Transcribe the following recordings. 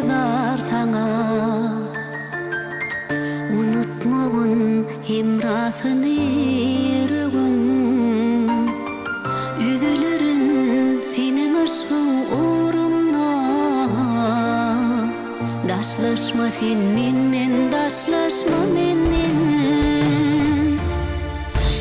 intizar sana. Unutmağın hemrasını yüreğin. Üzülürün senin aşkın uğruna. Daşlaşma sen menden, daşlaşma menden.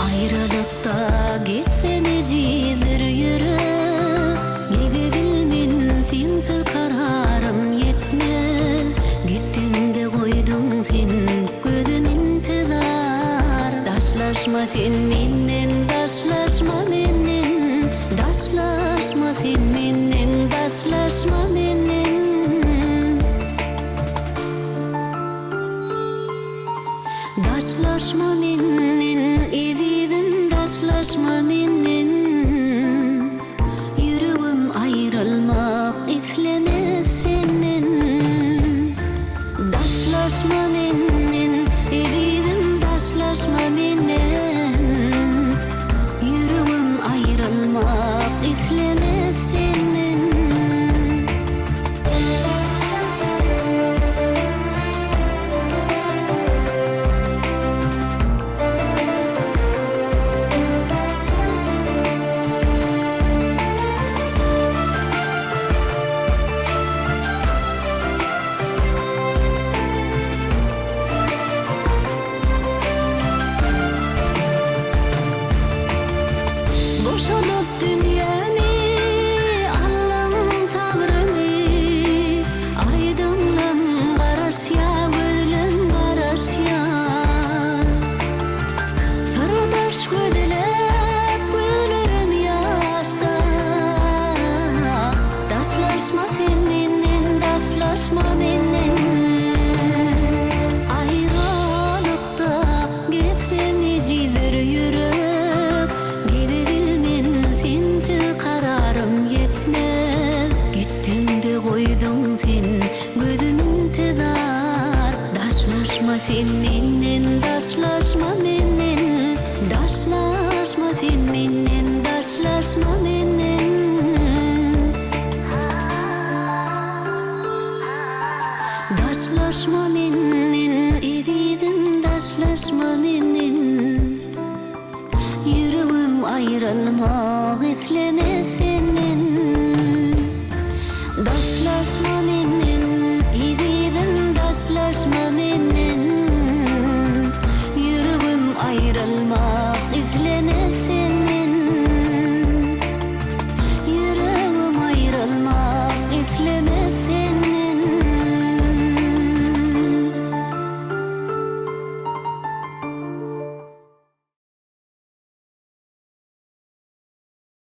Ayrılıkta gitsen ecidir yürek. Gidebilmen sensiz kararım yetmez. Gittin de koydun sen gözüm intizar. Daşlaşma sen menden, daşlaşma menden. Daşlaşma sen menden, daşlaşma menden. Daşlaşma menden, ezidim daşlaşma menden. Yüreğim ayrılmak istemez senden. Daşlaşma menden, ezidim daşlaşma menden. Yüreğim ayrılmak istemez senden. Boşalıp dünyamı, Allah'ım sabrımı. Aydınlım qarasya, gözlüm qarasya. Sırdaş gözlep, gözlerim yaşta. Daşlaşma sen menden, daşlaşma menden. Ayrılıkta gitsem ecidir yürek. Koydun sen gözüm intizar. Daşlaşma sen menden, daşlaşma menden. Daşlaşma sen menden, daşlaşma menden. Daşlaşma menden, ezidim daşlaşma menden. Yüreğim ayrılmak istemez senden. Daşlaşma